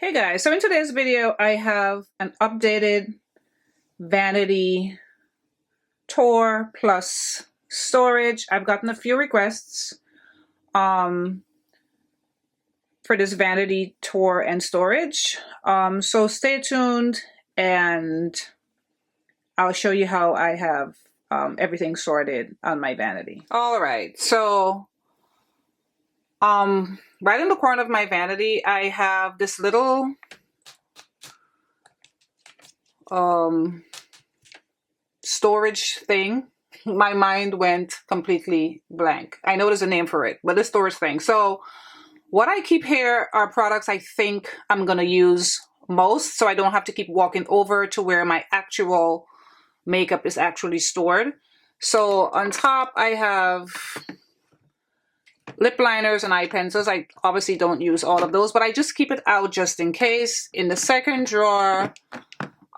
Hey guys, so in today's video I have an updated Vanity Tour plus storage. I've gotten a few requests for this Vanity Tour and storage. So stay tuned and I'll show you how I have everything sorted on my vanity. Alright, so right in the corner of my vanity I have this little storage thing. My mind went completely blank. I know there's a name for it, but the storage thing. So what I keep here are products I think I'm gonna use most, so I don't have to keep walking over to where my actual makeup is actually stored. So on top I have lip liners and eye pencils. I obviously don't use all of those, but I just keep it out just in case. In the second drawer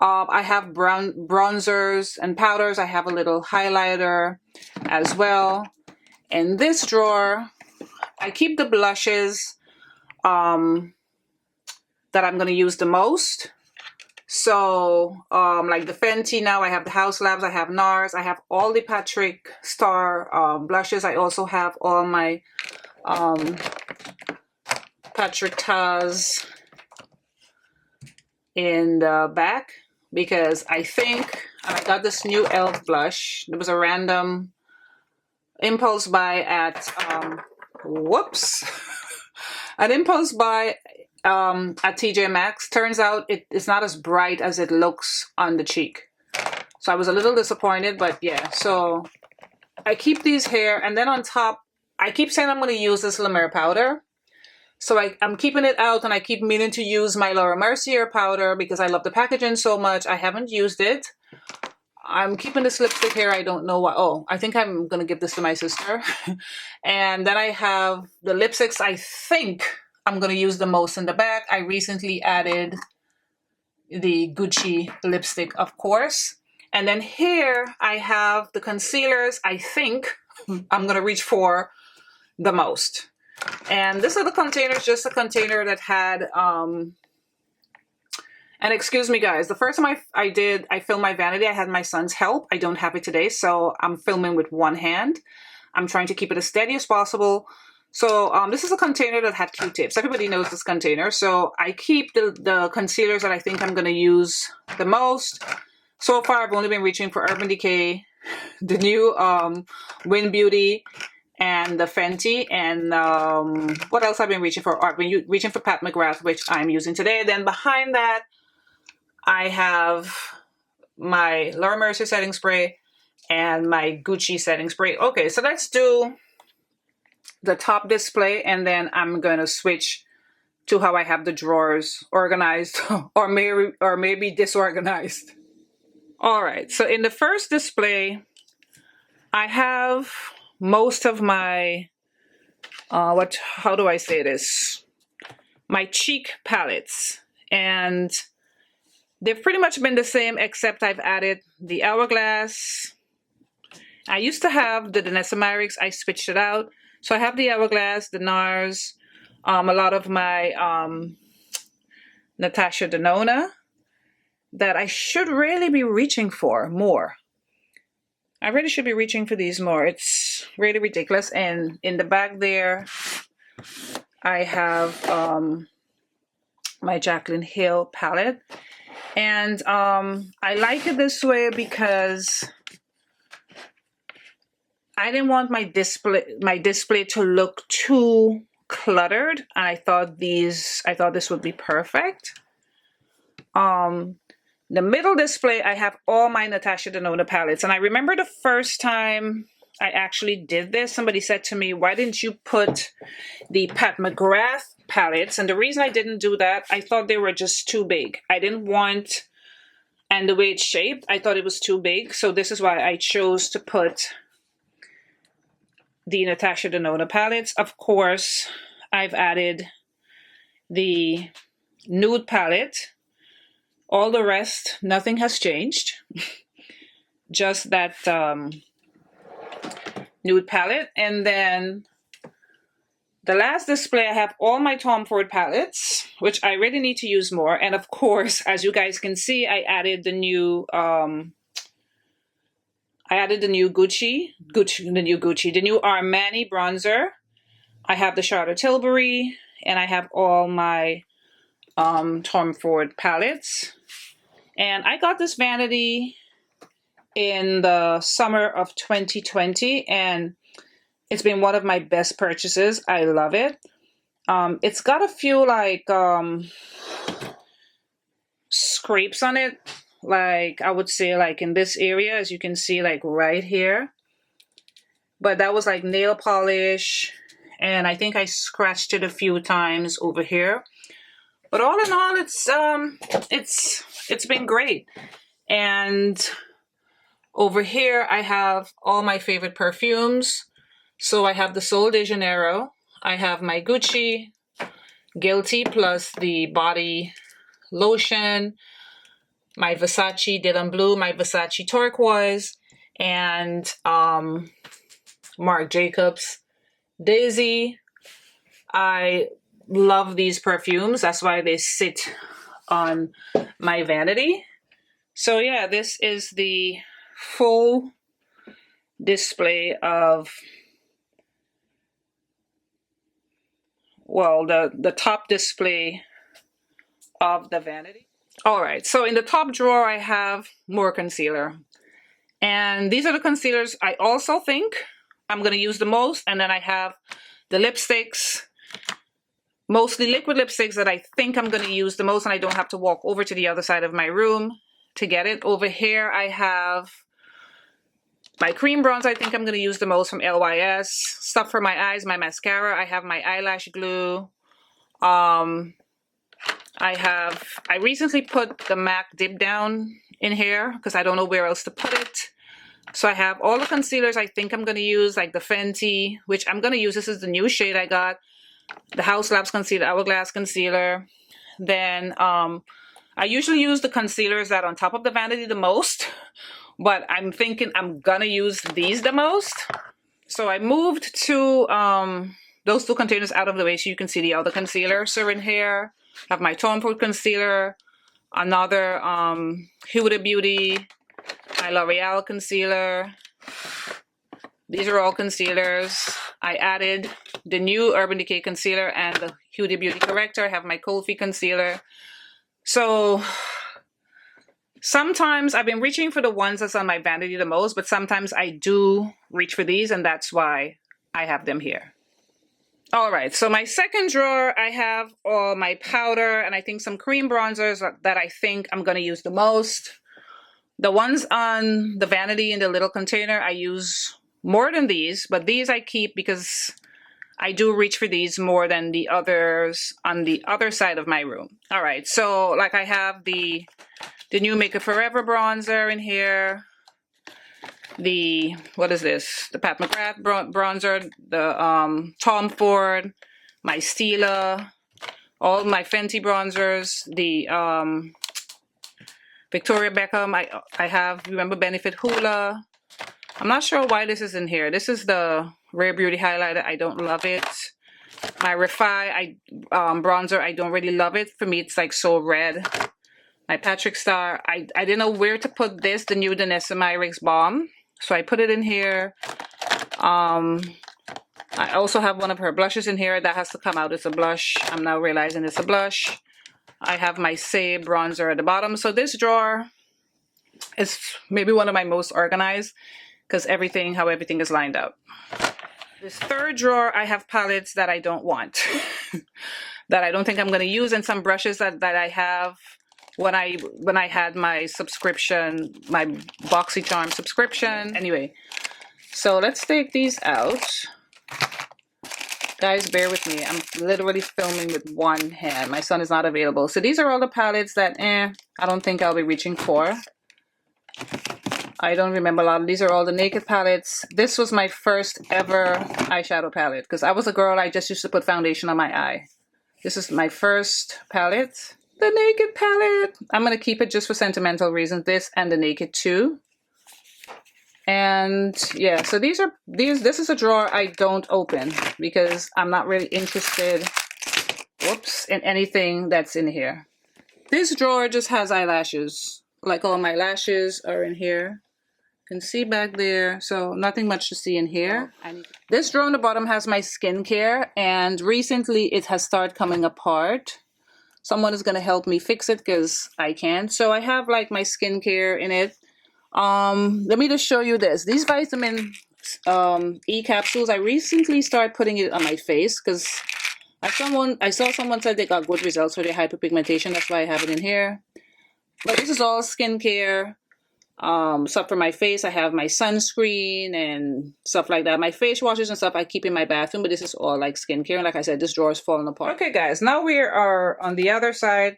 I have bronzers and powders. I have a little highlighter as well. In this drawer, I keep the blushes that I'm going to use the most. So like the Fenty now, I have the House Labs, I have Nars, I have all the Patrick Star blushes. I also have all my Patrick Taz in the back, because I think I got this new e.l.f. blush. There was a random impulse buy at an impulse buy at TJ Maxx. Turns out it's not as bright as it looks on the cheek, so I was a little disappointed. But yeah, so I keep these here, and then on top I keep saying I'm going to use this La Mer powder. So I'm keeping it out, and I keep meaning to use my Laura Mercier powder because I love the packaging so much. I haven't used it. I'm keeping this lipstick here. I don't know why. Oh, I think I'm going to give this to my sister. And then I have the lipsticks I think I'm going to use the most in the back. I recently added the Gucci lipstick, of course. And then here I have the concealers I think I'm going to reach for the most. And this little container is just a container that had, and excuse me guys, the first time I filmed my vanity, I had my son's help. I don't have it today, so I'm filming with one hand. I'm trying to keep it as steady as possible. So this is a container that had Q-tips. Everybody knows this container. So I keep the concealers that I think I'm going to use the most. So far, I've only been reaching for Urban Decay, the new Win Beauty, and the Fenty, and what else I've been reaching for? I've been reaching for Pat McGrath, which I'm using today. Then behind that, I have my Laura Mercier setting spray and my Gucci setting spray. Okay, so let's do the top display, and then I'm going to switch to how I have the drawers organized or maybe disorganized. All right, so in the first display, I have most of my, how do I say this? My cheek palettes. And they've pretty much been the same, except I've added the Hourglass. I used to have the Danessa Myricks. I switched it out. So I have the Hourglass, the Nars, a lot of my Natasha Denona that I should really be reaching for more. I really should be reaching for these more. It's really ridiculous. And in the back there, I have my Jaclyn Hill palette. And I like it this way because I didn't want my display to look too cluttered. And I thought this would be perfect. The middle display, I have all my Natasha Denona palettes. And I remember the first time I actually did this, somebody said to me, why didn't you put the Pat McGrath palettes? And the reason I didn't do that, I thought they were just too big. I didn't want, and the way it's shaped, I thought it was too big. So this is why I chose to put the Natasha Denona palettes. Of course, I've added the nude palette. All the rest, nothing has changed. Just that nude palette. And then The last display, I have all my Tom Ford palettes, which I really need to use more. And of course, as you guys can see, I added the new the new Armani bronzer. I have the Charlotte Tilbury, and I have all my Tom Ford palettes. And I got this vanity in the summer of 2020, and it's been one of my best purchases. I love it. It's got a few like scrapes on it, like I would say like in this area, as you can see, like right here. But that was like nail polish, and I think I scratched it a few times over here. But all in all, it's been great. And over here, I have all my favorite perfumes. So I have the Sol de Janeiro. I have my Gucci Guilty plus the body lotion, my Versace Dylan Blue, my Versace Turquoise, and Marc Jacobs Daisy. I love these perfumes. That's why they sit on my vanity. So yeah, this is the full display of, well, the top display of the vanity. All right, so in the top drawer, I have more concealer. And these are the concealers I also think I'm going to use the most. And then I have the lipsticks, mostly liquid lipsticks that I think I'm going to use the most, and I don't have to walk over to the other side of my room to get it. Over here, I have my cream bronze I think I'm going to use the most from LYS. Stuff for my eyes, my mascara. I have my eyelash glue. I recently put the MAC Dip Down in here because I don't know where else to put it. So I have all the concealers I think I'm going to use, like the Fenty, which I'm going to use. This is the new shade I got. The House Labs Concealer, Hourglass Concealer. Then I usually use the concealers that are on top of the vanity the most. But I'm thinking I'm going to use these the most. So I moved to those two containers out of the way so you can see the other concealers are in here. I have my Tom Ford concealer, another Huda Beauty, my L'Oreal concealer. These are all concealers. I added the new Urban Decay concealer and the Huda Beauty corrector. I have my Cold Feet concealer. So sometimes I've been reaching for the ones that's on my vanity the most, but sometimes I do reach for these, and that's why I have them here. All right, so my second drawer, I have all my powder and I think some cream bronzers that I think I'm going to use the most. The ones on the vanity in the little container, I use more than these, but these I keep because I do reach for these more than the others on the other side of my room. All right, so like I have the new Makeup Forever bronzer in here. The, what is this? The Pat McGrath bronzer, the Tom Ford, my Stila, all my Fenty bronzers, the Victoria Beckham. I have, remember, Benefit Hoola. I'm not sure why this is in here. This is the Rare Beauty highlighter. I don't love it. My Refi bronzer, I don't really love it. For me, it's like so red. My Patrick Star, I didn't know where to put this, the new Danessa Myricks Balm. So I put it in here. I also have one of her blushes in here. That has to come out as a blush. I'm now realizing it's a blush. I have my Say bronzer at the bottom. So this drawer is maybe one of my most organized because how everything is lined up. This third drawer, I have palettes that I don't want. That I don't think I'm going to use, and some brushes that I have when I had my subscription, my BoxyCharm subscription. Anyway, so let's take these out. Guys, bear with me. I'm literally filming with one hand. My son is not available. So these are all the palettes that I don't think I'll be reaching for. I don't remember a lot of these. Are all the Naked palettes. This was my first ever eyeshadow palette because I was a girl. I just used to put foundation on my eye. This is my first palette. The Naked palette. I'm going to keep it just for sentimental reasons. This and the Naked 2. And yeah, so this is a drawer I don't open because I'm not really interested, whoops, in anything that's in here. This drawer just has eyelashes. Like all my lashes are in here. You can see back there, so nothing much to see in here. This drawer on the bottom has my skincare, and recently it has started coming apart. Someone is going to help me fix it because I can't. So I have like my skincare in it. Let me just show you this. These vitamin E capsules, I recently started putting it on my face because I saw someone said they got good results for their hyperpigmentation. That's why I have it in here. But this is all skincare. Stuff for my face. I have my sunscreen and stuff like that. My face washes and stuff I keep in my bathroom, but this is all like skincare. And like I said, this drawer is falling apart. Okay, guys, now we are on the other side.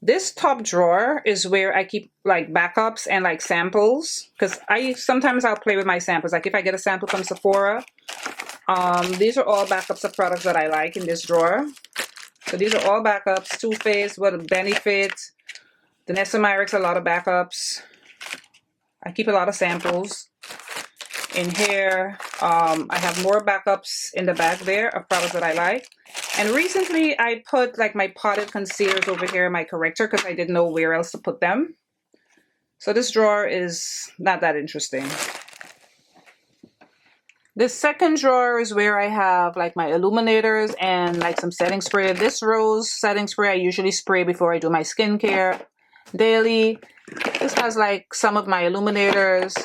This top drawer is where I keep like backups and like samples, because sometimes I'll play with my samples. Like if I get a sample from Sephora, these are all backups of products that I like in this drawer. So these are all backups. Too Faced, Benefit, the Nessamyrix, a lot of backups. I keep a lot of samples in here. I have more backups in the back there of products that I like. And recently I put like my potted concealers over here in my corrector because I didn't know where else to put them. So this drawer is not that interesting. This second drawer is where I have like my illuminators and like some setting spray. This rose setting spray I usually spray before I do my skincare daily. This has like some of my illuminators.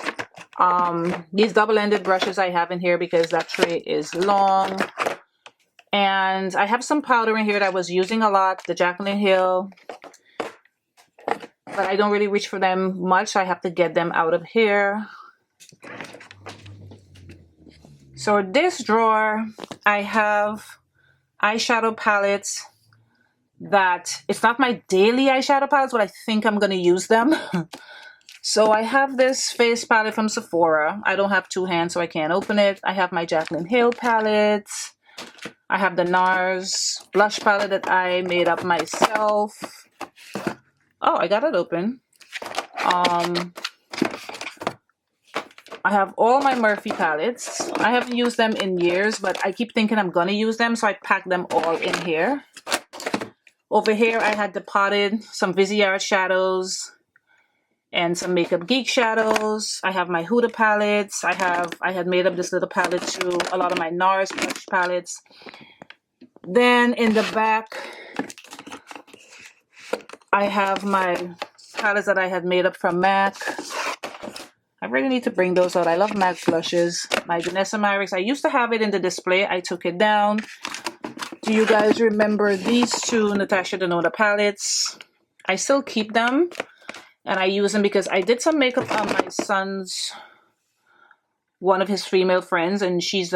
These double-ended brushes I have in here because that tray is long. And I have some powder in here that I was using a lot, the Jaclyn Hill. But I don't really reach for them much, so I have to get them out of here. So this drawer, I have eyeshadow palettes that it's not my daily eyeshadow palettes, but I think I'm going to use them. So I have this face palette from Sephora. I don't have two hands, so I can't open it. I have my Jaclyn Hill palettes. I have the Nars blush palette that I made up myself. Oh, I got it open. I have all my Murphy palettes. I haven't used them in years, but I keep thinking I'm going to use them, so I pack them all in here. Over here, I had depotted some Viseart shadows and some Makeup Geek shadows. I have my Huda palettes. I had made up this little palette too. A lot of my Nars blush palettes. Then in the back, I have my palettes that I had made up from MAC. I really need to bring those out. I love MAC blushes. My Nessamyrix. I used to have it in the display. I took it down. Do you guys remember these two Natasha Denona palettes? I still keep them, and I use them because I did some makeup on my son's, one of his female friends, and she's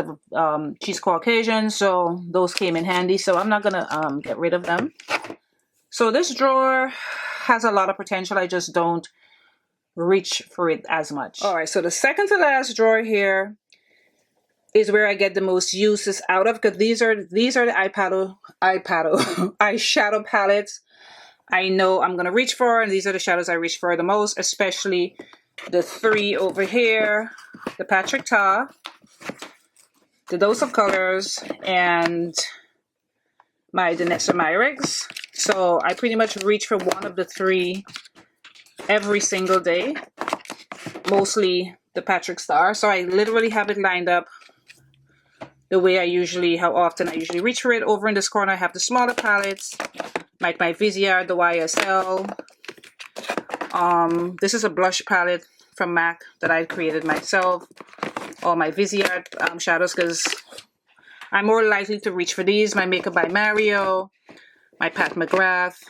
Caucasian, so those came in handy. So I'm not gonna get rid of them. So this drawer has a lot of potential. I just don't reach for it as much. All right, so the second to last drawer here is where I get the most uses out of, because these are the eyeshadow palettes I know I'm gonna reach for, and these are the shadows I reach for the most, especially the three over here, the Patrick Ta, the Dose of Colors, and my Nessamyrix. So I pretty much reach for one of the three every single day, mostly the Patrick Star. So I literally have it lined up the way how often I usually reach for it. Over in this corner, I have the smaller palettes, like my Viseart, the YSL. This is a blush palette from MAC that I created myself. All my Viseart shadows, because I'm more likely to reach for these. My Makeup by Mario, my Pat McGrath,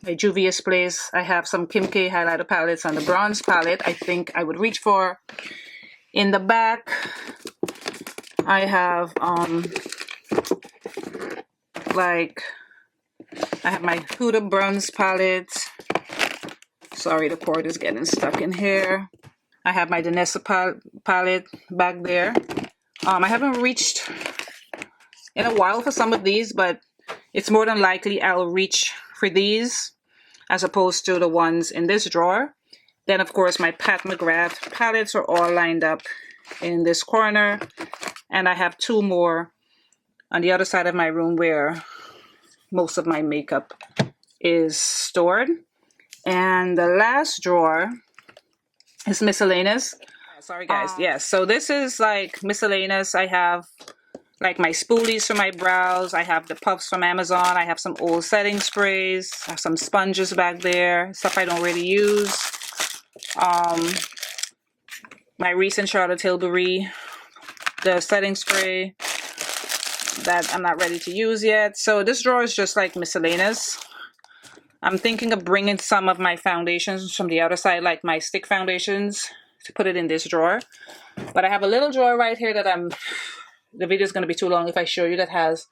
my Juvia's Place. I have some Kim K highlighter palettes on the bronze palette I think I would reach for. In the back, I have I have my Huda bronze palette. Sorry, the cord is getting stuck in here. I have my Danessa palette back there. I haven't reached in a while for some of these, but it's more than likely I'll reach for these as opposed to the ones in this drawer. Then, of course, my Pat McGrath palettes are all lined up in this corner. And I have 2 more on the other side of my room where most of my makeup is stored. And the last drawer is miscellaneous. Sorry, guys. Yes, so this is like miscellaneous. I have like my spoolies for my brows. I have the puffs from Amazon. I have some old setting sprays. I have some sponges back there, stuff I don't really use. My recent Charlotte Tilbury, the setting spray that I'm not ready to use yet. So this drawer is just like miscellaneous. I'm thinking of bringing some of my foundations from the other side, like my stick foundations, to put it in this drawer. But I have a little drawer right here that the video is going to be too long if I show you, that has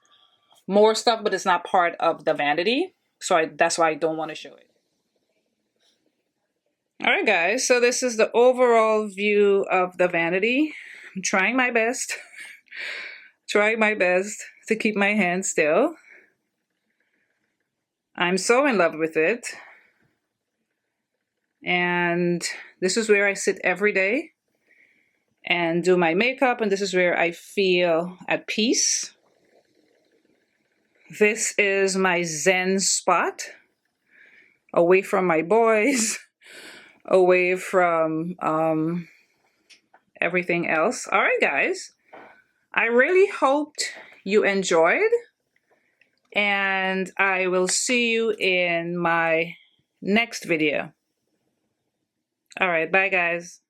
more stuff, but it's not part of the vanity. So that's why I don't want to show it. Alright guys, so this is the overall view of the vanity. I'm trying my best. Trying my best to keep my hand still. I'm so in love with it. And this is where I sit every day and do my makeup, and this is where I feel at peace. This is my Zen spot, away from my boys, away from everything else. All right, guys, I really hoped you enjoyed, and I will see you in my next video. All right, bye, guys.